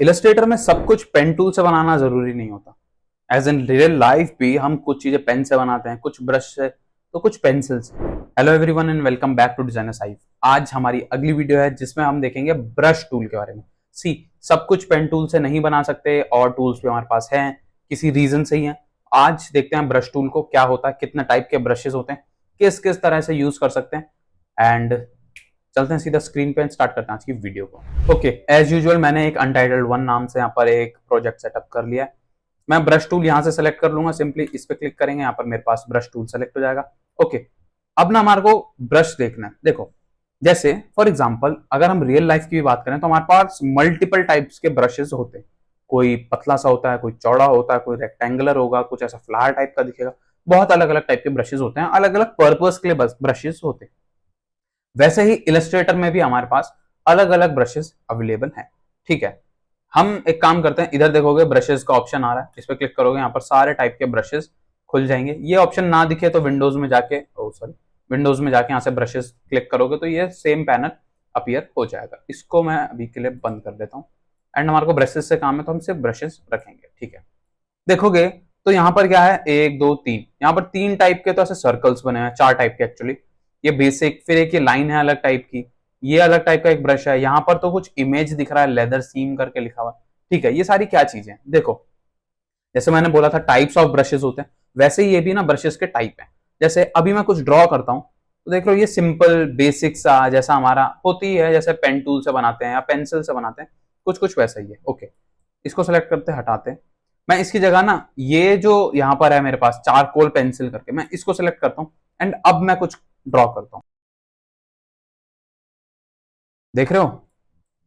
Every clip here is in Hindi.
इलस्ट्रेटर में सब कुछ पेन टूल से बनाना जरूरी नहीं होता। एज इन रियल लाइफ भी हम कुछ चीजें पेन से बनाते हैं, कुछ ब्रश से, तो कुछ पेंसिल से। Hello everyone and welcome back to designer Saif. आज हमारी अगली वीडियो है जिसमें हम देखेंगे ब्रश टूल के बारे में। सी, सब कुछ पेन टूल से नहीं बना सकते और टूल्स भी हमारे पास हैं, किसी रीजन से ही है। आज देखते हैं ब्रश टूल को क्या होता है, कितने टाइप के ब्रशेस होते हैं, किस किस तरह से यूज कर सकते हैं। एंड चलते हैं सीधा स्क्रीन पे, स्टार्ट करते हैं आज की वीडियो को। ओके, एज यूजुअल मैंने एक अनटाइटल्ड वन नाम से यहाँ पर एक प्रोजेक्ट सेटअप कर लिया है। मैं ब्रश टूल यहाँ से सेलेक्ट कर लूंगा, सिंपली इस पे क्लिक करेंगे, यहाँ पर मेरे पास ब्रश टूल सेलेक्ट हो जाएगा। ओके, अब ना हमारे को ब्रश देखना है। देखो, जैसे फॉर एग्जांपल अगर हम रियल लाइफ की भी बात करें तो हमारे पास मल्टीपल टाइप्स के ब्रशेस होते हैं। कोई पतला सा होता है, कोई चौड़ा होता है, कोई रेक्टेंगुलर होगा, कुछ ऐसा फ्लावर टाइप का दिखेगा। बहुत अलग अलग टाइप के ब्रशेस होते हैं, अलग अलग पर्पस के लिए ब्रशेस होते हैं। वैसे ही इलस्ट्रेटर में भी हमारे पास अलग अलग ब्रशेस अवेलेबल हैं। ठीक है, हम एक काम करते हैं, इधर देखोगे ब्रशेस का ऑप्शन आ रहा है, इस पर क्लिक करोगे, यहाँ पर सारे टाइप के ब्रशेस खुल जाएंगे। ये ऑप्शन ना दिखे तो विंडोज में जाके विंडोज में जाके यहाँ से ब्रशेस क्लिक करोगे तो ये सेम पैनल अपीयर हो जाएगा। इसको मैं अभी के लिए बंद कर देता हूँ। एंड हमारे को ब्रशेस से काम है तो हम सिर्फ ब्रशेस रखेंगे। ठीक है, देखोगे तो यहाँ पर क्या है, एक दो तीन, यहाँ पर तीन टाइप के तो ऐसे सर्कल्स बने हैं, चार टाइप के एक्चुअली। ये बेसिक, फिर एक ये लाइन है अलग टाइप की, ये अलग टाइप का एक ब्रश है। यहाँ पर तो कुछ इमेज दिख रहा है, लेदर सीम करके लिखा हुआ। ठीक है, ये सारी क्या चीजें हैं देखो। जैसे मैंने बोला था टाइप्स ऑफ ब्रशेस होते हैं, वैसे ही ये भी ना ब्रशेस के टाइप है। जैसे अभी मैं कुछ ड्रॉ करता हूँ तो देख लो ये सिंपल बेसिक सा जैसा हमारा होती है, जैसे पेन टूल से बनाते हैं या पेंसिल से बनाते हैं, कुछ कुछ वैसा ही है। ओके, इसको सेलेक्ट करते हटाते हैं। मैं इसकी जगह ना ये जो यहाँ पर है मेरे पास चारकोल पेंसिल करके, मैं इसको सेलेक्ट करता हूँ एंड अब मैं कुछ ड्रॉ करता हूँ। देख रहे हो,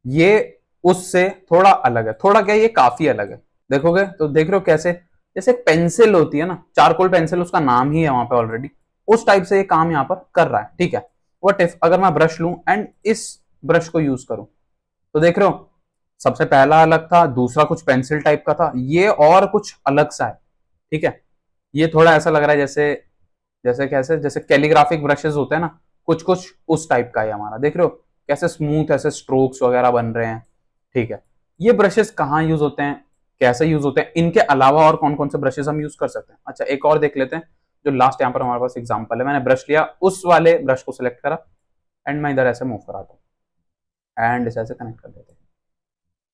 ये उससे थोड़ा अलग है, थोड़ा क्या, ये काफी अलग है। देखोगे तो देख रहे हो कैसे, जैसे एक पेंसिल होती है ना, चारकोल पेंसिल, उसका नाम ही है वहां पे ऑलरेडी, उस टाइप से ये काम यहाँ पर कर रहा है। ठीक है, वट इफ अगर मैं ब्रश लूं एंड इस ब्रश को यूज करूं तो देख रहे हो सबसे पहला अलग था, दूसरा कुछ पेंसिल टाइप का था, ये और कुछ अलग सा है। ठीक है, ये थोड़ा ऐसा लग रहा है जैसे जैसे कैसे, जैसे कैलीग्राफिक ब्रशेस होते हैं ना, कुछ कुछ उस टाइप का है हमारा। देख रहे हो कैसे स्मूथ ऐसे स्ट्रोक्स वगैरह बन रहे हैं। ठीक है, ये ब्रशेस कहाँ यूज होते हैं, कैसे यूज होते हैं, इनके अलावा और कौन कौन से ब्रशेस हम यूज कर सकते हैं। अच्छा, एक और देख लेते हैं। जो लास्ट यहाँ पर हमारे पास एग्जाम्पल है, मैंने ब्रश लिया, उस वाले ब्रश को सिलेक्ट करा एंड मैं इधर ऐसे मूव कराता हूँ एंड इसे ऐसे कनेक्ट कर देते हैं।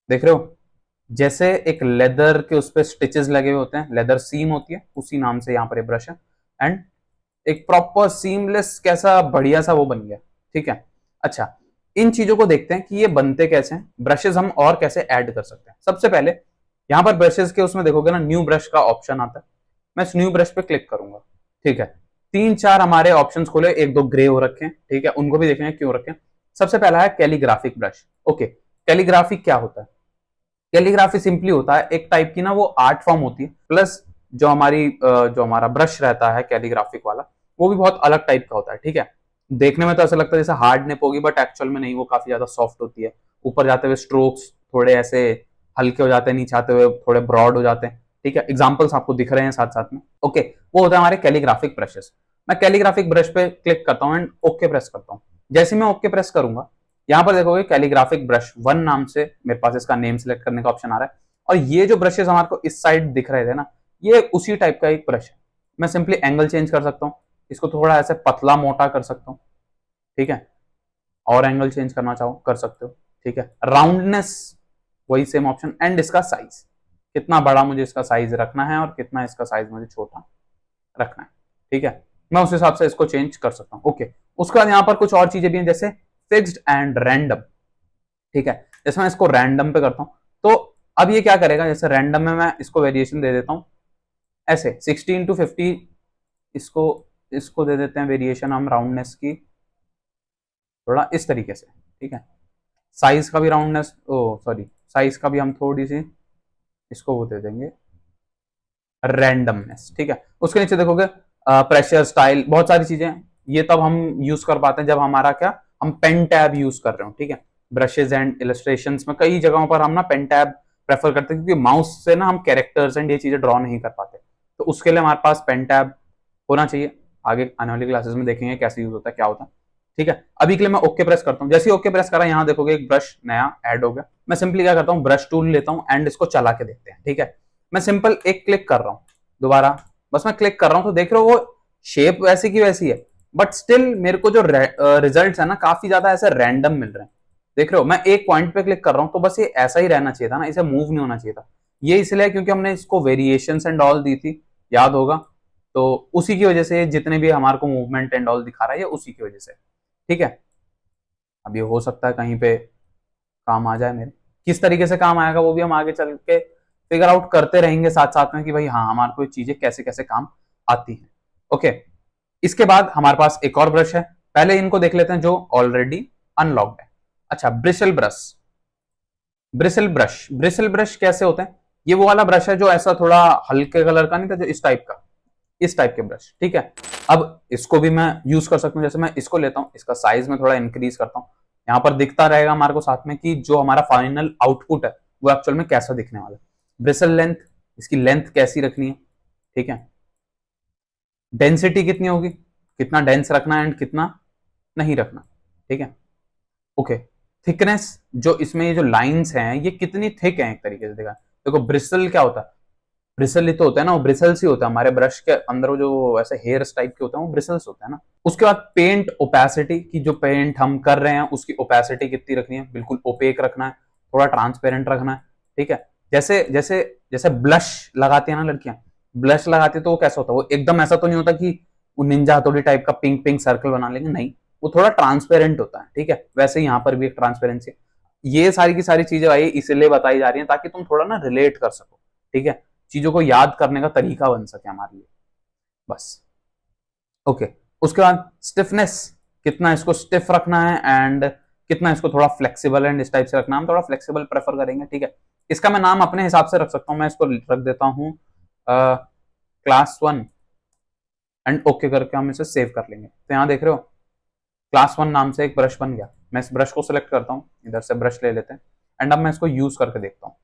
देख रहे हो जैसे एक लेदर के उस पर स्टिचेस लगे हुए होते हैं, लेदर सीम होती है, उसी नाम से यहाँ पर ब्रश है। एंड एक प्रॉपर सीमलेस कैसा बढ़िया सा वो बन गया। ठीक है, अच्छा, इन चीजों को देखते हैं कि ये बनते कैसे हैं, ब्रशेस हम और कैसे ऐड कर सकते हैं। सबसे पहले यहाँ पर ब्रशेस के उसमें देखोगे ना, न्यू ब्रश का ऑप्शन आता है। मैं इस न्यू ब्रश पे क्लिक करूंगा। ठीक है, तीन चार हमारे ऑप्शन खोले, एक दो ग्रे हो रखे हैं। ठीक है, उनको भी देखेंगे क्यों रखे हैं। सबसे पहला है कैलीग्राफिक ब्रश। ओके, कैलीग्राफिक क्या होता है? कैलीग्राफी सिंपली होता है एक टाइप की ना वो आर्ट फॉर्म होती है, प्लस जो हमारा ब्रश रहता है कैलीग्राफिक वाला, वो भी बहुत अलग टाइप का होता है। ठीक है, देखने में तो ऐसा लगता है जैसे हार्ड निप होगी, बट एक्चुअल में नहीं, वो काफी ज्यादा सॉफ्ट होती है। ऊपर जाते हुए स्ट्रोक्स थोड़े ऐसे हल्के हो जाते हैं, नीचे आते हुए थोड़े ब्रॉड हो जाते हैं। ठीक है, एग्जाम्पल्स आपको दिख रहे हैं साथ साथ में। ओके, वो होता है हमारे कैलीग्राफिक ब्रशेस। मैं कैलीग्राफिक ब्रश पे क्लिक करता हूँ एंड ओके प्रेस करता हूँ। जैसे मैं ओके प्रेस करूंगा, यहाँ पर देखोगे कैलीग्राफिक ब्रश वन नाम से मेरे पास इसका नेम सेलेक्ट करने का ऑप्शन आ रहा है। और ये जो ब्रशेस हमारे को इस साइड दिख रहे थे ना, ये उसी टाइप का एक ब्रश है। मैं सिंपली एंगल चेंज कर सकता हूँ, इसको थोड़ा ऐसे पतला मोटा कर सकता हूँ। ठीक है, और एंगल चेंज करना चाहो कर सकते हो। ठीक है, राउंडनेस वही सेम ऑप्शन, एंड इसका साइज, कितना बड़ा मुझे इसका साइज रखना है और कितना इसका साइज मुझे छोटा रखना है। ठीक है, मैं उस हिसाब से इसको चेंज कर सकता हूँ। ओके, उसके बाद यहाँ पर कुछ और चीजें भी हैं, जैसे फिक्स्ड एंड रैंडम। ठीक है, जैसे मैं इसको रैंडम पे करता हूँ तो अब ये क्या करेगा, जैसे रैंडम में मैं इसको वेरिएशन दे देता हूँ ऐसे 16 to 50, इसको इसको दे देते हैं वेरिएशन हम राउंडनेस की थोड़ा इस तरीके से। ठीक है, साइज का भी राउंडनेस, ओ सॉरी, साइज का भी हम थोड़ी सी इसको वो दे देंगे रैंडमनेस। ठीक है, उसके नीचे देखोगे प्रेशर, स्टाइल, बहुत सारी चीजें। ये तब हम यूज कर पाते हैं जब हमारा क्या, हम पेन टैब यूज कर रहे हो। ठीक है, ब्रशेज एंड इलस्ट्रेशंस में कई जगहों पर हम ना पेन टैब प्रेफर करते हैं, क्योंकि माउस से ना हम कैरेक्टर्स एंड ये चीजें ड्रॉ नहीं कर पाते, तो उसके लिए हमारे पास पेन टैब होना चाहिए। आगे आने वाली क्लासेस में देखेंगे कैसे यूज होता है, क्या होता है। ठीक है, अभी के लिए मैं ओके प्रेस करता हूँ। जैसे ही ओके प्रेस करा, यहाँ देखोगे एक ब्रश नया ऐड हो गया। मैं सिंपली क्या करता हूँ, ब्रश टूल लेता हूँ एंड इसको चला के देखते हैं। ठीक है, मैं सिंपल एक क्लिक कर रहा हूँ, दोबारा बस मैं क्लिक कर रहा हूँ, तो देख रहे हो वो शेप वैसी की वैसी है, बट स्टिल मेरे को जो रिजल्ट है ना काफी ज्यादा ऐसे रैंडम मिल रहे हैं। देख रहे हो, मैं एक पॉइंट पे क्लिक कर रहा हूँ, तो बस ये ऐसा ही रहना चाहिए था ना, इसे मूव नहीं होना चाहिए था। ये इसलिए क्योंकि हमने इसको वेरिएशंस एंड ऑल दी थी, याद होगा, तो उसी की वजह से जितने भी हमारे को मूवमेंट एंड ऑल दिखा रहा है, ये उसी की वजह से। ठीक है, अब ये हो सकता है कहीं पे काम आ जाए मेरे। किस तरीके से काम आएगा वो भी हम आगे चल के फिगर आउट करते रहेंगे साथ साथ में, कि भाई हाँ हमारे को चीजें कैसे कैसे काम आती हैं। ओके, इसके बाद हमारे पास एक और ब्रश है, पहले इनको देख लेते हैं जो ऑलरेडी अनलॉक्ड है। अच्छा, ब्रिसल ब्रश। ब्रिसल ब्रश कैसे होते हैं? ये वो वाला ब्रश है जो ऐसा थोड़ा हल्के कलर का नहीं था, जो इस टाइप का, इस टाइप के ब्रश। ठीक है, अब इसको भी मैं यूज कर सकता हूँ। जैसे मैं इसको लेता हूँ, इसका साइज में थोड़ा इंक्रीज करता हूँ, यहाँ पर दिखता रहेगा हमारे को साथ में कि जो हमारा फाइनल आउटपुट है वो एक्चुअल में कैसा दिखने वाला है। ब्रिसल लेंथ, इसकी लेंथ कैसी रखनी है, ठीक है, डेंसिटी कितनी होगी, कितना डेंस रखना है एंड कितना नहीं रखना। ठीक है, ओके, थिकनेस, जो इसमें ये जो लाइंस हैं ये कितनी थिक हैं, एक तरीके से देखा। देखो ब्रिसल क्या होता है, ब्रिसल ही तो होता है ना, वो ब्रिसल्स ही होता है हमारे ब्रश के अंदर, वो जो ऐसे हेयर्स टाइप के होते हैं वो ब्रिसल्स होते हैं ना। उसके बाद पेंट ओपेसिटी की, जो पेंट हम कर रहे हैं उसकी ओपेसिटी कितनी रखनी है, बिल्कुल ओपेक रखना है, थोड़ा ट्रांसपेरेंट रखना है। ठीक है, जैसे जैसे जैसे ब्लश लगाती है ना लड़कियां, ब्लश लगाती है तो वो कैसा होता है, वो एकदम ऐसा तो नहीं होता कि वो निंजा हथौड़ी टाइप का पिंक पिंक सर्कल बना लेंगे, नहीं, वो थोड़ा ट्रांसपेरेंट होता है। ठीक है, वैसे यहाँ पर भी एक ट्रांसपेरेंसी। ये सारी की सारी चीजें भाई इसलिए बताई जा रही है ताकि तुम थोड़ा ना रिलेट कर सको। ठीक है, चीजों को याद करने का तरीका बन सके हमारे लिए, बस। ओके, उसके बाद स्टिफनेस, कितना इसको स्टिफ रखना है एंड कितना इसको थोड़ा फ्लेक्सिबल एंड इस टाइप से रखना है। हम थोड़ा फ्लेक्सिबल प्रेफर करेंगे। ठीक है, इसका मैं नाम अपने हिसाब से रख सकता हूँ, मैं इसको रख देता हूँ क्लास 1 एंड ओके करके हम इसे सेव कर लेंगे। तो यहाँ देख रहे हो क्लास 1 नाम से एक ब्रश बन गया। मैं इस ब्रश को सिलेक्ट करता हूँ, इधर से ब्रश ले लेते हैं एंड अब मैं इसको यूज करके देखता हूँ।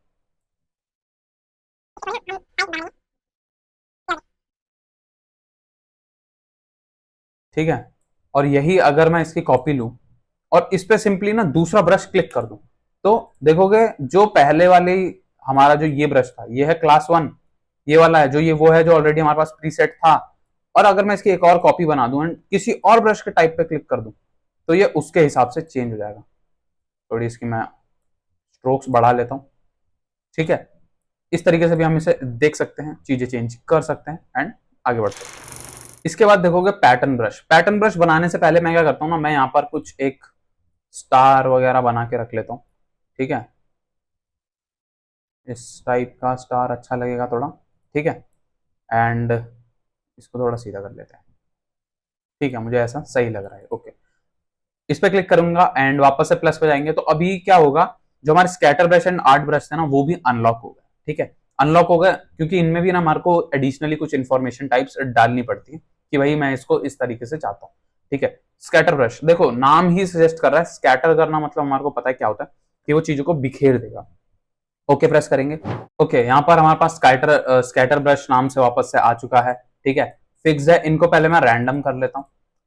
ठीक है, और यही अगर मैं इसकी कॉपी लूं और इस पे सिंपली ना दूसरा ब्रश क्लिक कर दूं, तो देखोगे जो पहले वाली हमारा जो ये ब्रश था, ये है क्लास 1, ये वाला है जो ये वो है जो ऑलरेडी हमारे पास प्रीसेट था। और अगर मैं इसकी एक और कॉपी बना दूं एंड किसी और ब्रश के टाइप पे क्लिक कर दूं, तो ये उसके हिसाब से चेंज हो जाएगा। थोड़ी इसकी मैं स्ट्रोक्स बढ़ा लेता हूँ। ठीक है, इस तरीके से भी हम इसे देख सकते हैं, चीजें चेंज कर सकते हैं एंड आगे बढ़ते हैं। इसके बाद देखोगे पैटर्न ब्रश। पैटर्न ब्रश बनाने से पहले मैं क्या करता हूँ ना, मैं यहाँ पर कुछ एक स्टार वगैरह बना के रख लेता हूँ। ठीक है, इस टाइप का स्टार अच्छा लगेगा थोड़ा। ठीक है, एंड इसको थोड़ा सीधा कर लेते हैं। ठीक है, मुझे ऐसा सही लग रहा है। ओके, इस पे क्लिक करूंगा एंड वापस से प्लस पे जाएंगे, तो अभी क्या होगा, जो हमारे scatter brush and art brush थे ना वो भी अनलॉक हो गए। ठीक है, अनलॉक हो गए क्योंकि इनमें भी ना हमारे को एडिशनली कुछ इन्फॉर्मेशन टाइप्स डालनी पड़ती है कि भाई मैं इसको इस तरीके से चाहता हूँ। ठीक है, स्कैटर ब्रश, देखो नाम ही सजेस्ट कर रहा है, स्कैटर करना मतलब हमारे को पता है क्या होता है, कि वो चीजों को बिखेर देगा। ओके प्रेस करेंगे। ओके, यहाँ पर हमारे पास स्कैटर स्कैटर ब्रश नाम से वापस से आ चुका है। ठीक है, फिक्स है। इनको पहले मैं रैंडम कर लेता हूँ।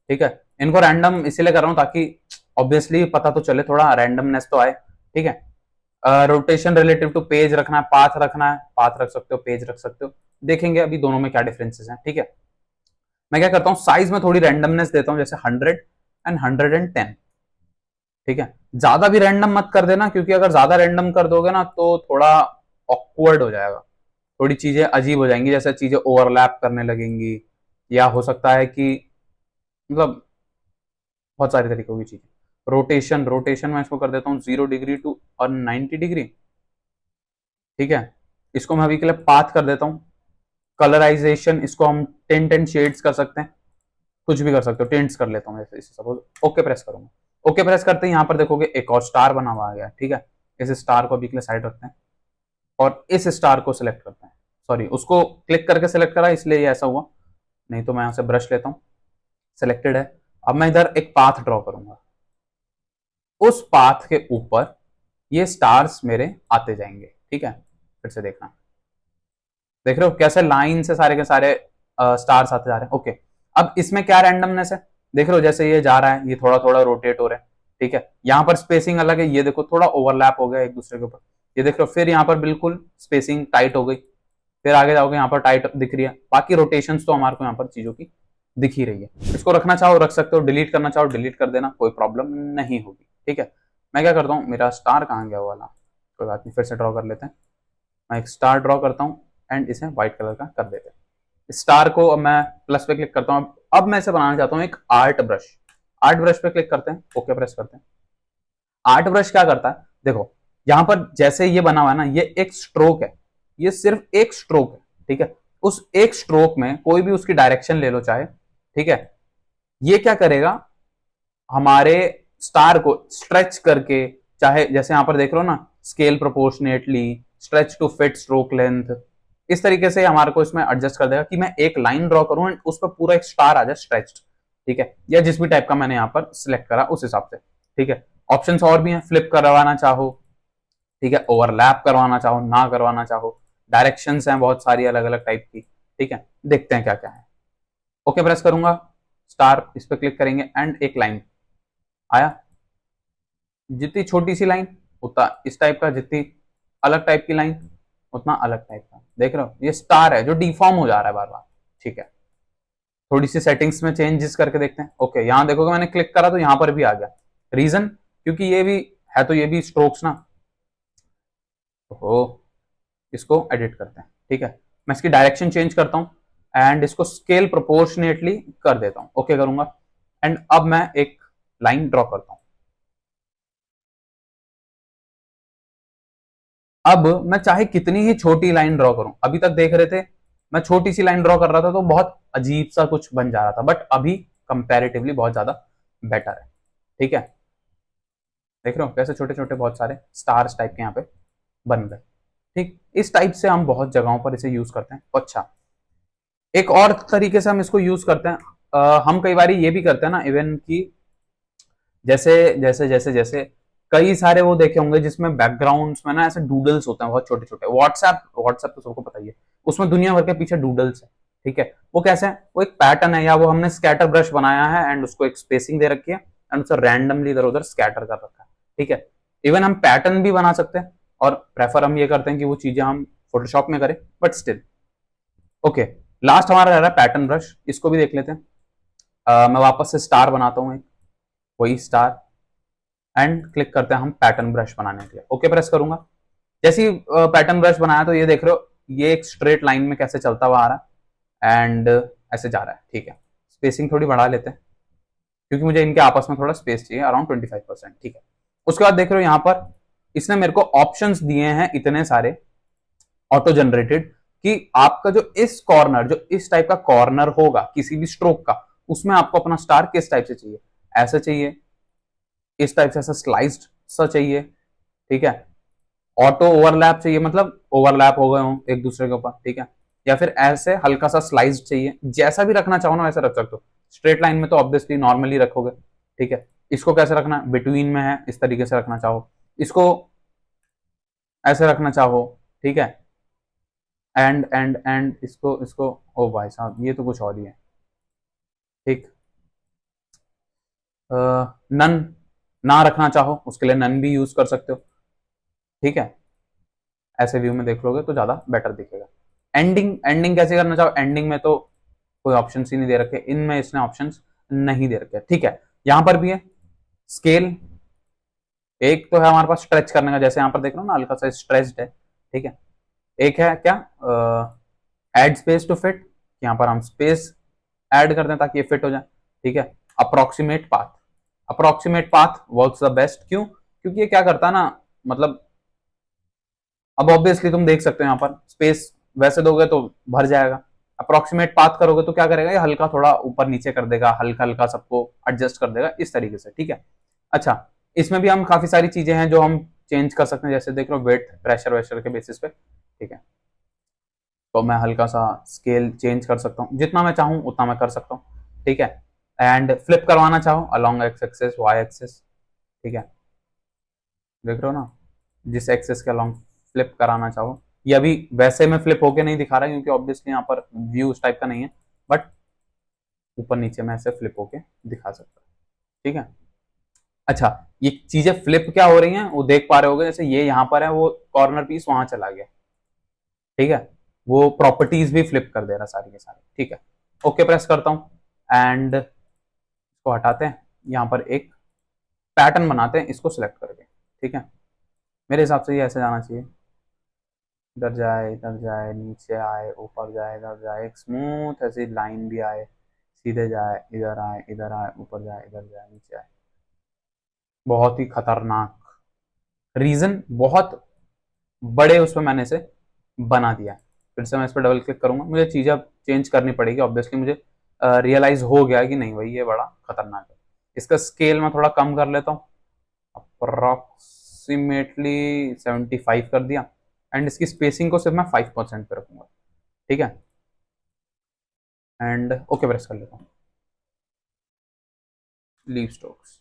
ठीक है, इनको रैंडम इसीलिए कर रहा हूँ ताकि ऑब्वियसली पता तो चले, थोड़ा रैंडमनेस तो आए। ठीक है, रोटेशन रिलेटिव टू पेज रखना है, पाथ रखना है, पाथ रख सकते हो, पेज रख सकते हो, देखेंगे अभी दोनों में क्या डिफरेंसेस हैं। ठीक है, मैं क्या करता हूँ, साइज में थोड़ी रैंडमनेस देता हूँ, जैसे 100 एंड 110। ठीक है, ज्यादा भी रैंडम मत कर देना, क्योंकि अगर ज्यादा रैंडम कर दोगे ना तो थोड़ा ऑकवर्ड हो जाएगा, थोड़ी चीजें अजीब हो जाएंगी, जैसे चीजें ओवरलैप करने लगेंगी, या हो सकता है कि मतलब बहुत सारी तरीकों की चीजें। रोटेशन, रोटेशन मैं इसको कर देता हूँ 0 डिग्री टू और 90 डिग्री। ठीक है, इसको मैं अभी के लिए पाथ कर देता हूँ। कलराइजेशन, इसको हम 10 शेड्स कर सकते हैं, कुछ भी कर सकते हो, टेंट्स कर लेता हूँ जैसे सपोज। ओके प्रेस करूंगा। ओके प्रेस करते ही यहाँ पर देखोगे एक और स्टार बना हुआ आ गया। ठीक है, इस स्टार को अभी के लिए साइड रखते हैं और इस स्टार को सिलेक्ट करते हैं। सॉरी, उसको क्लिक करके सिलेक्ट करा इसलिए ये ऐसा हुआ, नहीं तो मैं यहाँ से ब्रश लेता हूँ, सिलेक्टेड है। अब मैं इधर एक पाथ ड्रॉ करूंगा, उस पाथ के ऊपर ये स्टार्स मेरे आते जाएंगे। ठीक है, फिर से देखना, देख रहे हो कैसे लाइन से सारे के सारे स्टार्स आते जा रहे हैं। ओके, अब इसमें क्या रैंडमनेस है, देख रहे हो जैसे ये जा रहा है, ये थोड़ा थोड़ा रोटेट हो रहा है, ठीक है। यहाँ पर स्पेसिंग अलग है, ये देखो थोड़ा ओवरलैप हो गया एक दूसरे के ऊपर, ये देख रहे हो। फिर यहाँ पर बिल्कुल स्पेसिंग टाइट हो गई, फिर आगे जाओगे यहाँ पर टाइट दिख रही है। बाकी रोटेशंस तो हमारे को यहाँ पर चीजों की दिख ही रही है। इसको रखना चाहो रख सकते हो, डिलीट करना चाहो डिलीट कर देना, कोई प्रॉब्लम नहीं होगी, ठीक है। मैं क्या करता हूँ, मेरा स्टार कहाँ गया वो वाला, कोई बात नहीं, फिर से ड्रॉ कर लेते हैं। मैं एक स्टार ड्रॉ करता हूँ एंड इसे व्हाइट कलर का कर देते हैं। स्टार को अब मैं प्लस पे क्लिक करता हूँ। अब मैं इसे बनाना चाहता हूँ एक आर्ट ब्रश। आर्ट ब्रश पे क्लिक करते हैं, ओके प्रेस करते हैं। आर्ट ब्रश क्या करता है, देखो यहां पर जैसे ये बना हुआ है ना, ये एक स्ट्रोक है, ये सिर्फ एक स्ट्रोक है, ठीक है। उस एक स्ट्रोक में कोई भी उसकी डायरेक्शन ले लो चाहे, ठीक है। ये क्या करेगा, हमारे स्टार को स्ट्रेच करके, चाहे जैसे यहां पर देख रहे हो ना, scale proportionately, stretch to fit stroke length, इस तरीके से हमारे को इसमें एडजस्ट कर देगा कि मैं एक लाइन ड्रॉ करूं एंड उस पर पूरा एक स्टार आ जाए स्ट्रेच्ड, ठीक है। या जिस भी टाइप का मैंने यहाँ पर सिलेक्ट करा उस हिसाब से, ठीक है। ऑप्शंस और भी हैं, फ्लिप करवाना चाहो, ठीक है, ओवरलैप करवाना चाहो ना करवाना चाहो, डायरेक्शंस हैं बहुत सारी अलग अलग टाइप की, ठीक है। देखते हैं क्या क्या है। ओके प्रेस करूंगा, स्टार इस पर क्लिक करेंगे एंड एक लाइन आया। जितनी छोटी सी लाइन उतना इस टाइप का, जितनी अलग टाइप की लाइन उतना अलग टाइप का। देख रहे हो ये स्टार है जो डिफॉर्म हो जा रहा है बार बार, ठीक है। थोड़ी सी सेटिंग्स में चेंजेस करके देखते हैं। ओके यहां देखोगे मैंने क्लिक करा तो यहां पर भी आ गया, रीजन क्योंकि ये भी है तो ये भी स्ट्रोक्स ना, तो इसको एडिट करते हैं, ठीक है। मैं इसकी डायरेक्शन चेंज करता हूं एंड इसको स्केल प्रोपोर्शनेटली कर देता हूं, ओके करूंगा एंड अब मैं एक लाइन ड्रॉ करता हूं। अब मैं चाहे कितनी ही छोटी लाइन ड्रॉ करूं, अभी तक देख रहे थे मैं छोटी सी लाइन ड्रॉ कर रहा था तो बहुत अजीब सा कुछ बन जा रहा था, बट अभी कंपैरेटिवली बहुत ज्यादा बेटर है, ठीक है। देख रहे हो कैसे छोटे छोटे बहुत सारे स्टार्स टाइप के यहाँ पे बन गए, ठीक। इस टाइप से हम बहुत जगहों पर इसे यूज करते हैं। अच्छा एक और तरीके से हम इसको यूज करते हैं, हम कई बार ये भी करते हैं ना इवन की, जैसे जैसे जैसे जैसे कई सारे वो देखे होंगे जिसमें बैकग्राउंड्स में ना ऐसे डूडल्स होते हैं बहुत छोटे छोटे, व्हाट्सएप व्हाट्सएप तो सबको पता ही है, उसमें दुनिया भर के पीछे डूडल्स है, ठीक है। वो कैसे है, वो एक पैटर्न है या वो हमने स्कैटर ब्रश बनाया है एंड उसको एक स्पेसिंग दे रखी है एंड उसे रैंडमली इधर उधर स्कैटर कर रखा है, ठीक है। इवन हम पैटर्न भी बना सकते हैं और प्रेफर हम ये करते हैं कि वो चीजें हम फोटोशॉप में करें, बट स्टिल ओके। लास्ट हमारा रह रहा है पैटर्न ब्रश, इसको भी देख लेते हैं। मैं वापस से स्टार बनाता हूँ एक, वही स्टार एंड क्लिक करते हैं हम पैटर्न ब्रश बनाने के लिए, ओके प्रेस करूंगा। जैसे ही पैटर्न ब्रश बनाया तो ये देख रहे हो ये एक स्ट्रेट लाइन में कैसे चलता हुआ आ रहा है एंड ऐसे जा रहा है, ठीक है। स्पेसिंग थोड़ी बढ़ा लेते हैं क्योंकि मुझे इनके आपस में थोड़ा स्पेस चाहिए, अराउंड 25%, ठीक है। उसके बाद देख रहे हो यहाँ पर इसने मेरे को ऑप्शंस दिए हैं इतने सारे ऑटो जनरेटेड कि आपका जो इस कॉर्नर, जो इस टाइप का कॉर्नर होगा किसी भी स्ट्रोक का, उसमें आपको अपना स्टार किस टाइप से चाहिए, ऐसा चाहिए, इस टाइप से ऐसा स्लाइस्ड सा चाहिए, ठीक है। ऑटो ओवरलैप चाहिए, मतलब ओवरलैप हो गए हो एक दूसरे के ऊपर, ठीक है। या फिर ऐसे हल्का सा स्लाइस्ड चाहिए, जैसा भी रखना चाहो ना वैसे रख सकते हो। स्ट्रेट लाइन में तो ऑब्वियसली नॉर्मली रखोगे, ठीक है। इसको कैसे रखना, बिटवीन में है इस तरीके से रखना चाहो, इसको ऐसे रखना चाहो, ठीक है। एंड इसको इसको ओ भाई साहब ये तो कुछ और ही है, ठीक। नन ना रखना चाहो उसके लिए नन भी यूज कर सकते हो, ठीक है। ऐसे व्यू में देख लोगे तो ज्यादा बेटर दिखेगा। एंडिंग एंडिंग कैसे करना चाहो, एंडिंग में तो कोई ऑप्शन ही नहीं दे रखे, इनमें इसने ऑप्शन नहीं दे रखे, ठीक है। यहां पर भी है स्केल, एक तो है हमारे पास स्ट्रेच करने का, जैसे यहां पर देख रहे हो ना हल्का सा स्ट्रेच्ड है, ठीक है। एक है क्या, एड स्पेस टू फिट, यहाँ पर हम स्पेस ऐड कर दें ताकि ये फिट हो जाए, ठीक है। Approximate path, approximate path works the best, क्यों, क्योंकि ये क्या करता है ना, मतलब अब ऑब्वियसली तुम देख सकते हो यहाँ पर स्पेस वैसे दोगे तो भर जाएगा, अप्रोक्सीमेट पाथ करोगे तो क्या करेगा, ये हल्का थोड़ा ऊपर नीचे कर देगा, हल्का हल्का सबको एडजस्ट कर देगा इस तरीके से, ठीक है। अच्छा इसमें भी हम काफी सारी चीजें हैं जो हम चेंज कर सकते हैं, जैसे देख लो वेट प्रेशर वेशर के बेसिस पे, ठीक है। तो मैं हल्का सा स्केल चेंज कर सकता हूँ, जितना मैं चाहूँ उतना मैं कर सकता हूँ, ठीक है। एंड फ्लिप करवाना चाहो along X axis Y axis, ठीक है। देख रहे हो ना, जिस एक्सेस के अलॉन्ग फ्लिप कराना चाहो, ये अभी वैसे में फ्लिप होके नहीं दिखा रहा है क्योंकि ऑब्वियसली यहाँ पर व्यू उस टाइप का नहीं है, बट ऊपर नीचे में ऐसे फ्लिप होके दिखा सकता हूँ, ठीक है। अच्छा, ये चीजें फ्लिप क्या हो रही हैं वो देख पा रहे होगे, जैसे ये यहाँ पर है, वो कॉर्नर पीस वहां चला गया, ठीक है। वो प्रॉपर्टीज भी फ्लिप कर दे रहा सारी के सारी, ठीक है। ओके प्रेस करता हूँ एंड इसको हटाते हैं, यहाँ पर एक पैटर्न बनाते हैं इसको सिलेक्ट करके, ठीक है। मेरे हिसाब से ये ऐसे जाना चाहिए, इधर जाए, नीचे आए, ऊपर जाए, इधर जाए, एक स्मूथ ऐसी लाइन भी आए, सीधे जाए, इधर आए, ऊपर जाए, इधर जाए, नीचे आए। बहुत ही खतरनाक, रीजन बहुत बड़े उसमें मैंने से बना दिया है। फिर से मैं इस पर डबल क्लिक करूंगा, मुझे चीज़ अब चेंज करनी पड़ेगी ऑब्वियसली, मुझे रियलाइज हो गया कि नहीं भाई ये बड़ा खतरनाक है। इसका स्केल मैं थोड़ा कम कर लेता हूँ, अप्रोक्सीमेटली 75 कर दिया, एंड इसकी स्पेसिंग को सिर्फ मैं 5% पे रखूंगा, ठीक है। एंड ओके प्रेस कर लेता हूँ, लीव स्ट्रोक्स,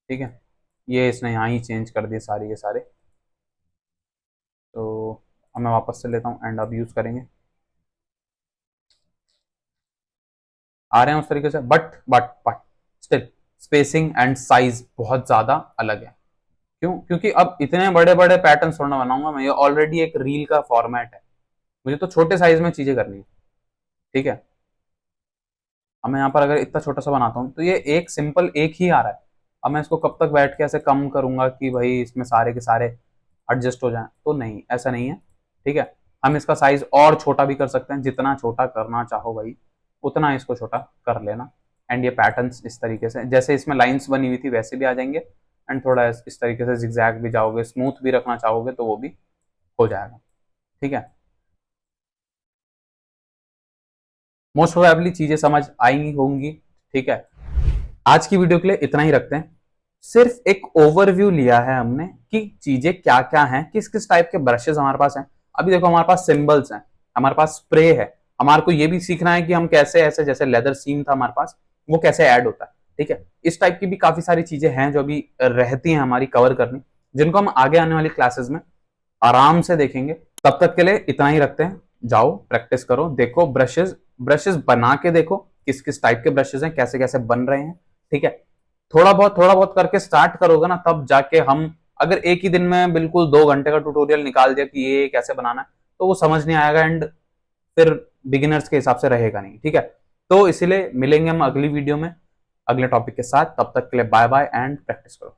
ठीक है। ये इसने यहाँ ही चेंज कर दिए सारे के सारे, तो अब मैं वापस से लेता हूँ एंड अब यूज करेंगे, आ रहे हैं उस तरीके से, but still spacing and size बहुत ज्यादा अलग है। क्यों? क्योंकि अब इतने बड़े बड़े पैटर्न थोड़ा बनाऊंगा मैं, ये ऑलरेडी एक रील का फॉर्मेट है, मुझे तो छोटे साइज में चीजें करनी है, ठीक है। अब मैं यहाँ पर अगर इतना छोटा सा बनाता हूँ तो ये एक सिंपल एक ही आ रहा है, अब मैं इसको कब तक बैठ के ऐसे कम करूंगा कि भाई इसमें सारे के सारे एडजस्ट हो जाएं, तो नहीं, ऐसा नहीं है, ठीक है। हम इसका साइज और छोटा भी कर सकते हैं, जितना छोटा करना चाहो भाई उतना इसको छोटा कर लेना, एंड ये पैटर्न्स इस तरीके से जैसे इसमें लाइंस बनी हुई थी वैसे भी आ जाएंगे, एंड थोड़ा इस तरीके से जिगजैग भी जाओगे, स्मूथ भी रखना चाहोगे तो वो भी हो जाएगा, ठीक है। मोस्ट प्रोबेबली चीजें समझ आई होंगी, ठीक है। आज की वीडियो के लिए इतना ही रखते हैं, सिर्फ एक ओवरव्यू लिया है हमने कि चीजें क्या क्या हैं, किस किस टाइप के ब्रशेस हमारे पास हैं। अभी देखो हमारे पास सिंबल्स हैं, हमारे पास स्प्रे है, हमारे को ये भी सीखना है कि हम कैसे ऐसे, जैसे लेदर सीम था हमारे पास, वो कैसे ऐड होता है, ठीक है। इस टाइप की भी काफी सारी चीजें हैं जो अभी रहती हैं हमारी कवर करनी, जिनको हम आगे आने वाली क्लासेस में आराम से देखेंगे। तब तक के लिए इतना ही रखते हैं, जाओ प्रैक्टिस करो, देखो ब्रशेस ब्रशेस बना के देखो किस किस टाइप के ब्रशेस हैं, कैसे कैसे बन रहे हैं, ठीक है। थोड़ा बहुत करके स्टार्ट करोगे ना, तब जाके हम, अगर एक ही दिन में बिल्कुल 2 घंटे का ट्यूटोरियल निकाल दिया कि ये कैसे बनाना है, तो वो समझ नहीं आएगा, एंड फिर बिगिनर्स के हिसाब से रहेगा नहीं, ठीक है। तो इसीलिए मिलेंगे हम अगली वीडियो में अगले टॉपिक के साथ, तब तक के लिए बाय बाय एंड प्रैक्टिस करो।